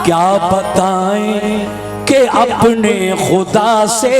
क्या बताएं कि अपने खुदा से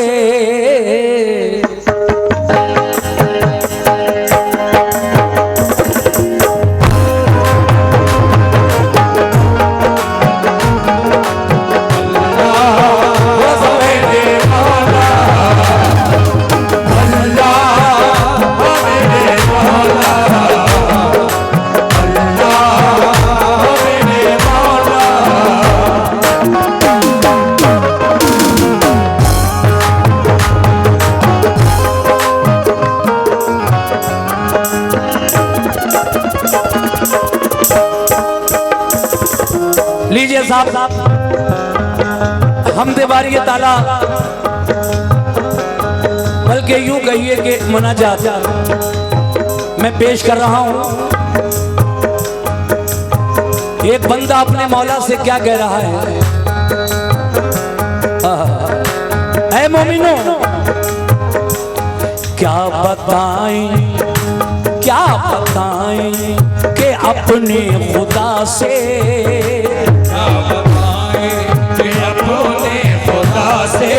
लीजिए साहब, हमदे बारी ताला, बल्कि यूं कहिए कि मुनाजात मैं पेश कर रहा हूं। एक बंदा अपने मौला से क्या कह रहा है? ऐ मोमिनो, क्या बताएं कि अपने खुदा से, क्या बताएं कि अपने खुदा से,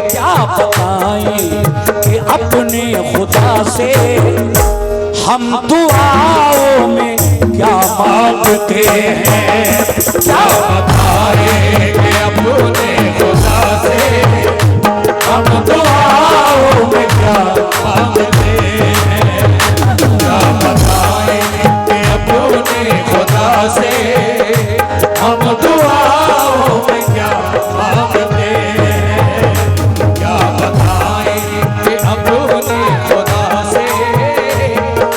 क्या बताएं कि अपने खुदा से हम दुआओं में क्या मांगते हैं? क्या बताएं कि अपने खुदा से हम दुआओं में क्या मांगते हैं? क्या बताएं कि अपने खुदा से हम दुआओं में क्या मांगते हैं? क्या बताएं कि अपने खुदा से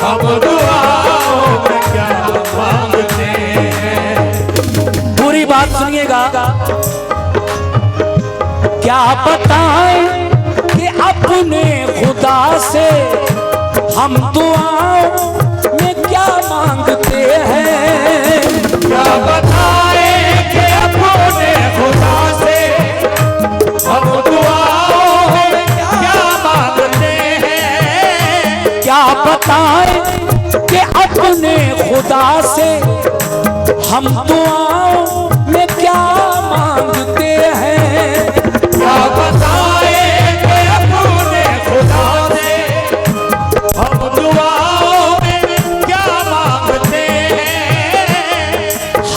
हम दुआओं में क्या मांगते हैं? पूरी बात सुनिएगा। क्या बताएं कि अपने खुदा से हम दुआओं में क्या मांगते हैं? क्या बताएं कि अपने खुदा से हम दुआओं में क्या मांगते हैं? क्या बताएं कि अपने खुदा से हम दुआओं में क्या मांगते हैं? क्या बताएं कि अपने खुदा से हम दुआओं में क्या मांगते हैं?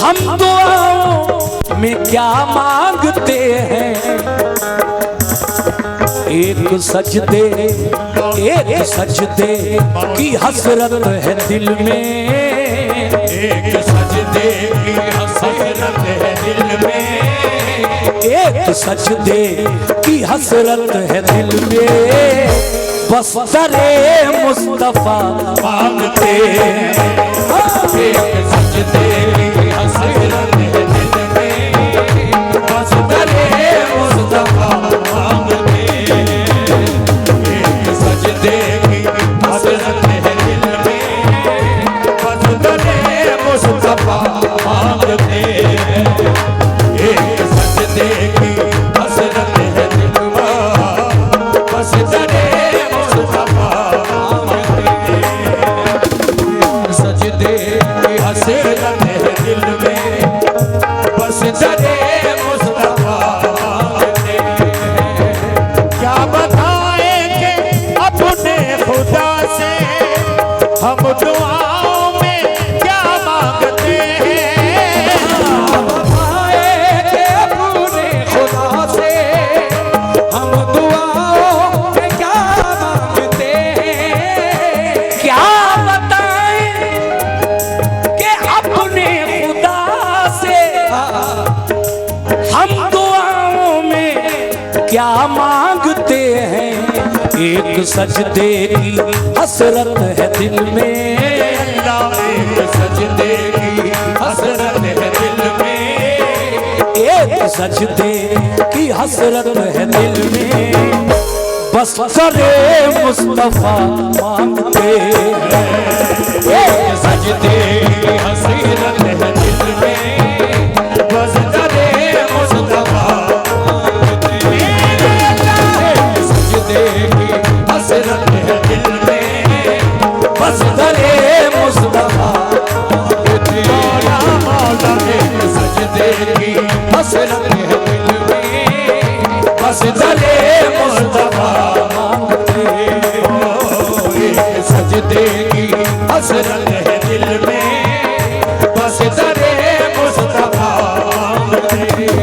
हम दुआओं में क्या मांगते हैं? एक सजदे की हसरत है दिल में, एक सजदे की हसरत है दिल में, एक सजदे की हसरत है दिल में, बस दरे मुस्तफा मांगते हैं। एक सजदे की हसरत है दिल में, बस दरे मुस्तफा मांगते हैं। एक सजदे की हसरत है दिल में, बस दरे मुस्तफा मांगते हैं। एक सजदे की हसरत है दिल में, बस दरे मुस्तफा मांगते हैं। सजदे की हसरत है दिल में, बस दरे मुस्तफा मांगते हैं। क्या बताएं कि अपने खुदा से हम दुआओं में क्या मांगते हैं? कि अपने खुदा से हम दुआओं में क्या मांगते हैं? क्या बताएं कि अपने खुदा से हम दुआओं में क्या मांगते हैं? एक सजदे की हसरत है दिल में, एक सजदे की हसरत है दिल में, एक सजदे की हसरत है दिल में, बस करे मुस्तफा मांगते हैं। एक सजदे की हसरत है दिल में, बस दरे मुस्तफा मांगते हैं। एक सजदे की हसरत है दिल में, बस करे मुस्तफा मौला मौला एक सजदे हसरत है दिल में, बस दरे मुस्तफा मांगते हो। एक सजदे की हसरत है दिल में, बस दरे मुस्तफा मांगते हैं।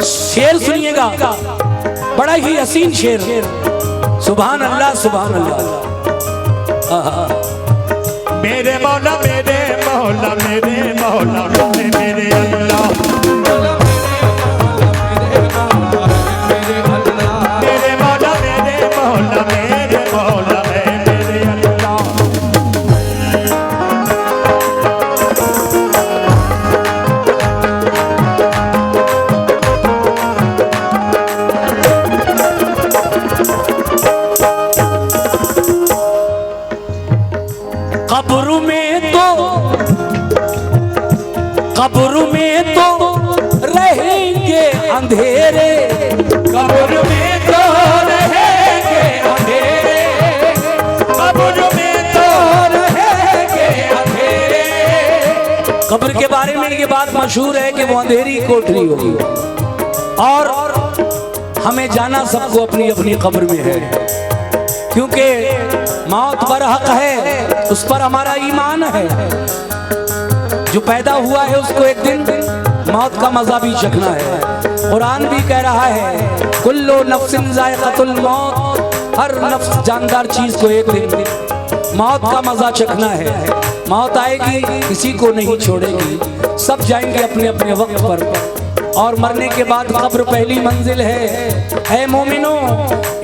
शेर सुनिएगा, बड़ा ही हसीन शेर। सुभान अल्लाह सुभान अल्लाह। आहा। मेरे मौला मेरे मौला मेरे मौला मेरे मेरे अल्लाह, मेरे मौला मेरे मौला मेरे मौला मेरे अल्लाह। कब्र में तो रहेंगे अंधेरे, कब्र में तो रहेंगे अंधेरे, कब्र में तो रहेंगे अंधेरे। कब्र के बारे में ये बात मशहूर है कि वो अंधेरी कोठरी होगी और हमें जाना सबको अपनी अपनी कब्र में है, क्योंकि मौत बरहक है, उस पर हमारा ईमान है। जो पैदा हुआ है उसको एक दिन मौत का मजा भी चखना है। कुरान भी कह रहा है कुल्लु नफ्सिन ज़ाइक़तुल मौत, हर नफ्स जानदार चीज को एक दिन मौत का मजा चखना है। मौत आएगी, किसी को नहीं छोड़ेगी, सब जाएंगे अपने अपने वक्त पर। और मरने के बाद कब्र पहली मंजिल है मोमिनो।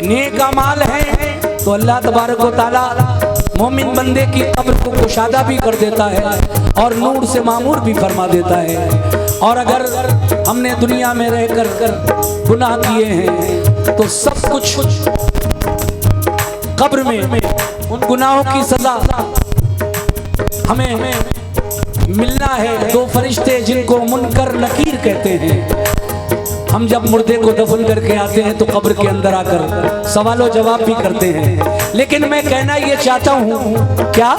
नेक अमाल है तो अल्लाह तबारक व तआला मोमिन बंदे की कब्र को कुशादा भी कर देता है और नूर से मामूर भी फरमा देता है। और अगर हमने दुनिया में रहकर गुनाह किए हैं तो सब कुछ कब्र में उन गुनाहों की सजा हमें मिलना है। दो फरिश्ते जिनको मुनकर नकीर कहते हैं, हम जब मुर्दे को दफन करके आते हैं तो कब्र के अंदर आकर सवालों जवाब भी करते हैं। लेकिन मैं कहना ये चाहता हूँ, क्या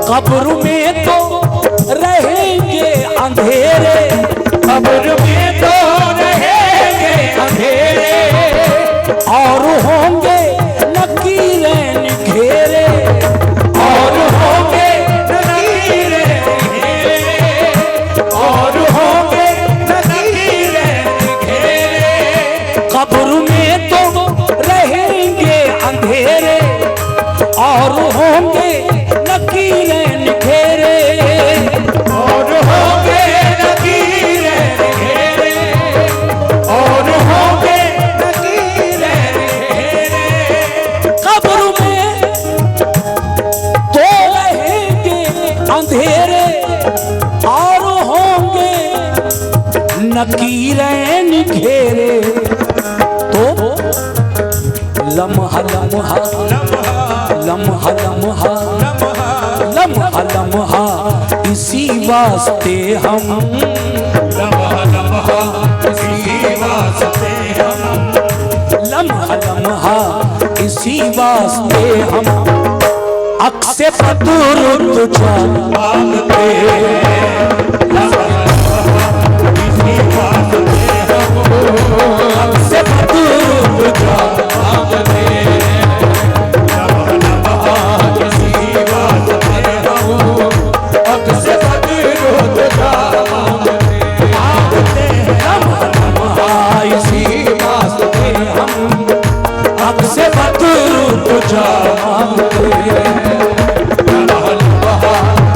कब्र में तो रहेंगे अंधेरे, कब्र में तो रहेंगे अंधेरे, और होंगे नकीरें घेरे, और होंगे नकीरें घेरे, और होंगे नकीरें घेरे। कब्र में तो रहेंगे अंधेरे और होंगे नकीरें घेरे, और होंगे नकीरें घेरे, और होंगे नकीरें घेरे। कब्र में तो रहेंगे अंधेरे और होंगे नकीरें घेरे। तो लम्हा लम्हा लम्हा लम्हा लम्हा लम्हा इसी वास्ते हम, लम्हा लम्हा इसी वास्ते हम, लम्हा लम्हा इसी वास्ते हम अक्से फतुर मांगते लम्हा लम्हा इसी वास्ते हम, अक्से फतुर मांगते लम्हा लम्हा इसी वास्ते हम, अक्से फतुर मांगते लम्हा लम्हा इसी वास्ते हम अक्से फतुर मांगते लम्हा लम्हा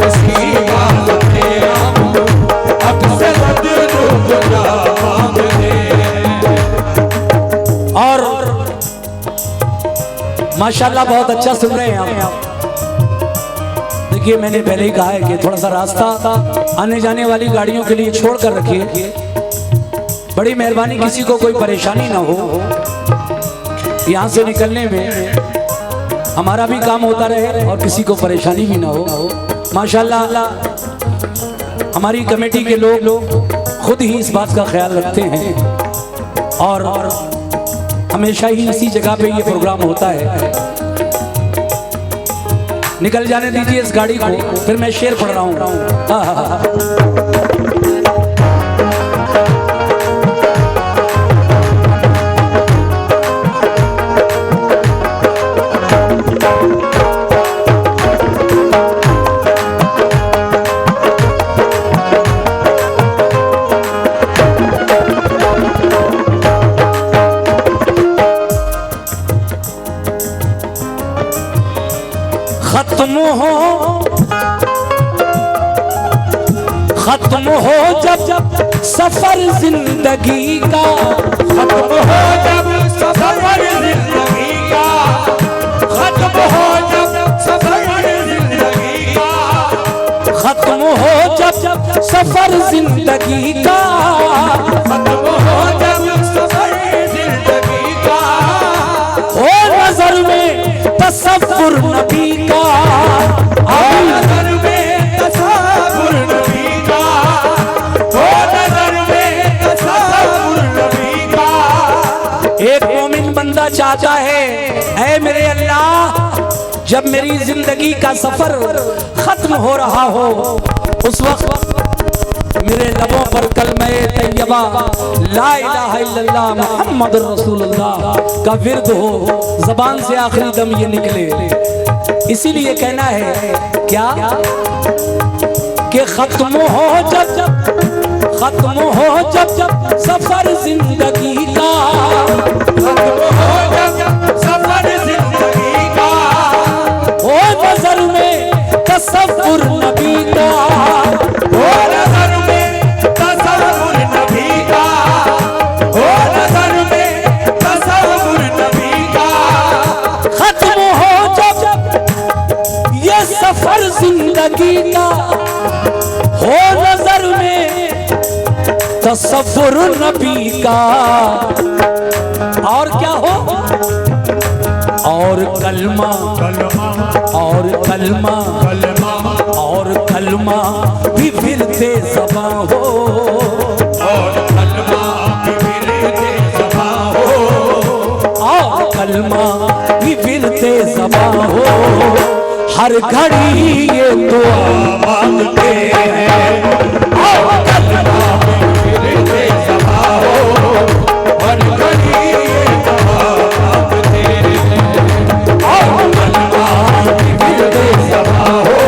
इसी वास्ते हम, अक्से फतुर मांगते। और माशाल्लाह बहुत अच्छा सुन रहे हैं आप। देखिए मैंने पहले ही कहा है कि थोड़ा सा रास्ता आने जाने वाली गाड़ियों के लिए छोड़ कर रखिए। बड़ी मेहरबानी, किसी को कोई परेशानी ना हो, यहाँ से निकलने में हमारा भी काम होता रहे और किसी को परेशानी भी ना हो। माशाल्लाह हमारी कमेटी के लोग खुद ही इस बात का ख्याल रखते हैं और हमेशा ही इसी जगह पे ये प्रोग्राम होता है। निकल जाने दीजिए इस गाड़ी को, फिर मैं शेर पढ़ रहा हूँ। खत्म हो जब सफर जिंदगी का, खत्म हो जब सफर जिंदगी का, खत्म हो जब सफर जिंदगी का, खत्म हो जब सफर जिंदगी का, खत्म हो जब सफर जिंदगी का, हो नजर में तसव्वुर नबी का, नजर में तसव्वुर नबी का, हो नजर में तसव्वुर नबी का। एक मोमिन बंदा चाहता है, ऐ मेरे अल्लाह जब मेरी जिंदगी का सफर खत्म हो रहा हो उस वक्त मेरे लबों पर कलमे तैयबा ला इलाहा इल्लल्लाह मुहम्मद रसूलुल्लाह का विर्द हो, जबान से आखिरी दम ये निकले। इसीलिए कहना है क्या कि खत्म हो जब सफर जिंदगी का, खत्म हो जब सफर जिंदगी का, हो नजर में तसव्वुर नबी का, हो नजर में तसव्वुर नबी का, हो नजर में तसव्वुर नबी का। खत्म हो जब ये सफर जिंदगी का, हो नजर में तसव्वुर नबी का। और क्या हो, और कलमा और कलमा और कलमा भी फिरते ज़बां हो, और कलमा भी फिरते ज़बां हो, और कलमा भी फिरते ज़बां हो। हर घड़ी ये दुआ मांगते हैं, और कलमा भी फिरते ज़बां हो, हर घड़ी ये दुआ मांगते हैं, और कलमा भी फिरते ज़बां हो,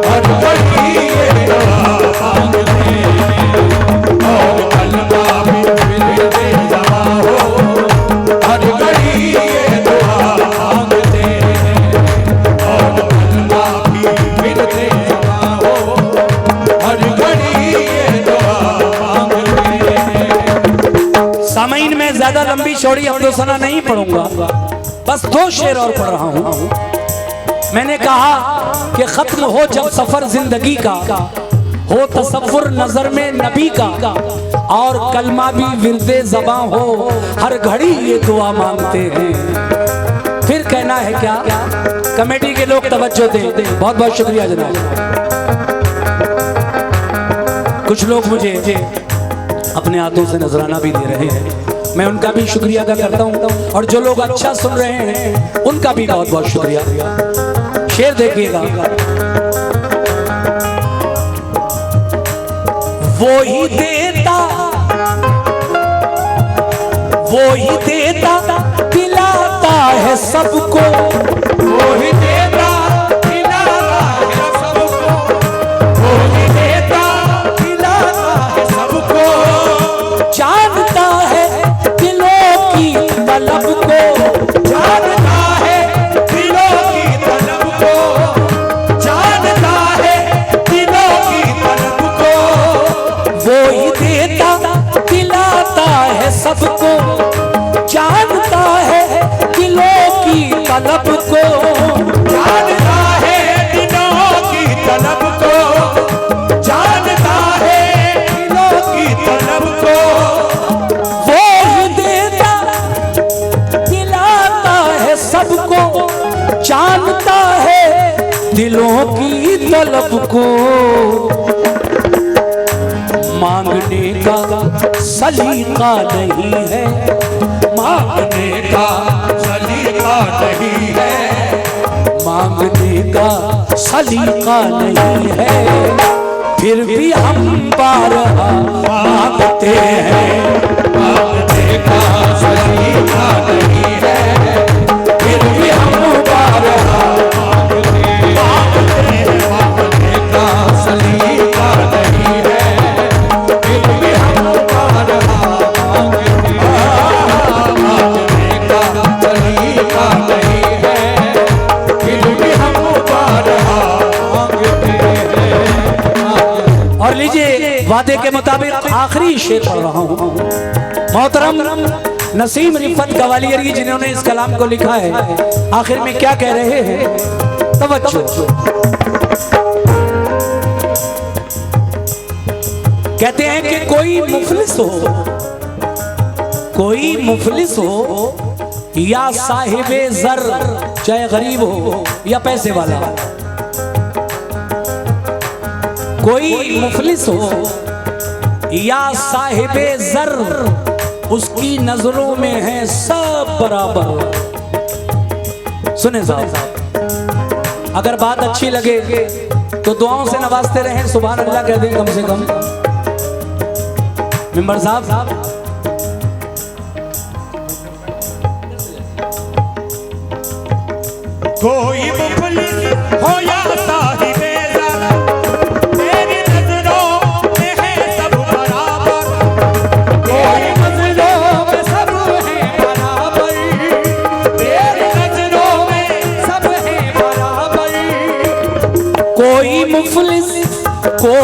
हर घड़ी ये दुआ मांगते हैं, और कलमा भी फिरते ज़बां हो, हर घड़ी ये दुआ मांगते हैं, और कलमा भी फिरते ज़बां हो, हर घड़ी ये दुआ मांगते हैं। सामईन में ज्यादा लंबी चौड़ी अफरोसना नहीं पढ़ूंगा, बस 2 शेर और पढ़ रहा हूं। मैंने कहा कि खत्म हो जब सफर जिंदगी का, हो तसव्वुर नजर में नबी का, और कलमा भी विर्दे ज़बां हो, हर घड़ी ये दुआ मांगते हैं। फिर कहना है क्या, कमेटी के लोग तवज्जो दे, बहुत बहुत शुक्रिया जनाब। कुछ लोग मुझे अपने हाथों से नजराना भी दे रहे हैं, मैं उनका भी शुक्रिया अदा करता हूं, और जो लोग अच्छा सुन रहे हैं उनका भी बहुत बहुत शुक्रिया। शेर देखिएगा, वो ही देता दिलाता है सबको, वो ही देता दिलाता है सबको, वो ही देता दिलाता है सबको, जानता है दिलों की तलब को, जानता है दिलों की तलब को, जानता है दिलों की तलब को, वो ही देता दिलाता है सबको, जानता है दिलों की तलब को, जानता है दिलों की तलब को, मांगने का सलीका नहीं है, मांगने का सलीका नहीं है, मांगने का सलीका नहीं है, फिर भी हम बारहा मांगते हैं। मांगने का सलीका नहीं है, फिर भी हम बारहा मांगते हैं। मांगने का सलीका नहीं है, फिर भी हम बारहा मांगते हैं। मांगने का सलीका नहीं है, फिर भी हम बारहा मांगते हैं। और लीजिए वादे के मुताबिक आखिरी शेर पढ़ रहा हूँ। मोहतरम नसीम रिफत गवालियरी जिन्होंने इस कलाम को लिखा है, आखिर में क्या कह रहे हैं, तवज्जो। कहते हैं कि कोई मुफलिस हो या साहिबे जर, चाहे गरीब हो या पैसे वाला, कोई मुफलिस हो या साहिबे जर, उसकी नजरों में है सब बराबर। सुने साहब, अगर बात अच्छी लगे तो दुआओं से नवाजते रहें, सुभान अल्लाह कह दें कम से कम। मेंबर साहब, कोई मुफलिस हो या साहिबे ज़र, तेरी नजरों में है सब बराबर। कोई नजरों में सब है बराबर, तेरी नजरों में सब है बराबर। कोई मुफलिस हो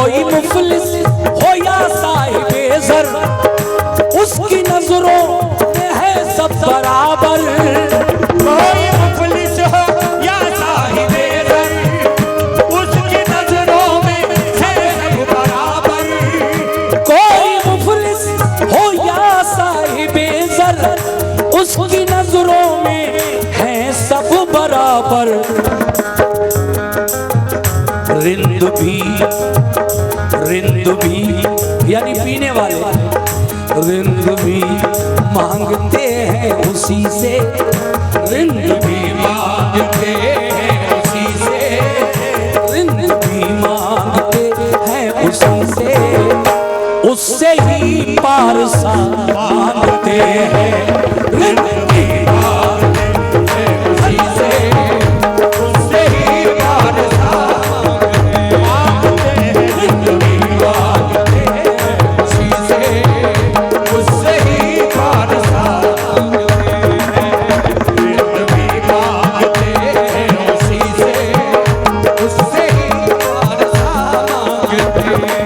या साहिबे जर, उसकी नजरों में है सब बराबर। कोई मुफलिस हो या साहिबे ज़र, उसकी नजरों में है सब बराबर। कोई मुफलिस हो या साहिबे जर, उसकी नजरों में है सब बराबर। रिंद भी यानी पीने वाले, रिंद भी मांगते हैं उसी से, रिंद भी मांगते हैं उसी से, रिंद भी मांगते हैं उसी से, उससे ही पारसा मांगते हैं। रिंद भी मांगते हैं उसी से, उससे ही पारसा मांगते हैं। रिंद भी मांगते हैं उसी से, उससे ही पारसा मांगते हैं। रिंद भी मांगते हैं उसी से, उससे ही पारसा मांगते हैं।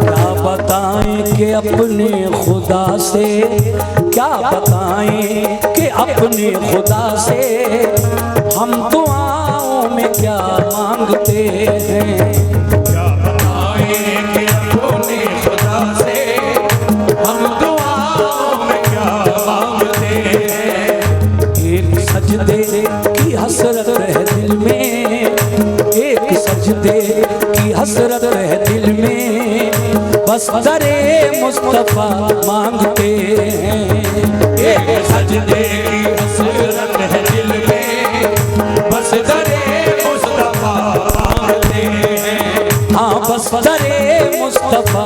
क्या बताएं कि अपने खुदा से, क्या बताएं कि अपने खुदा से, हम दुआओं में क्या मांगते हैं। क्या बताएं कि अपने खुदा से हम दुआओं में क्या मांगते हैं। एक सजदे की हसरत है दिल में, एक सजदे की हसरत है दिल में, बस दरे मुस्तफा मांगते हैं। एक सजदे की हसरत है दिल में, बस दरे मुस्तफा मांगते हैं। हाँ बस दरे मुस्तफा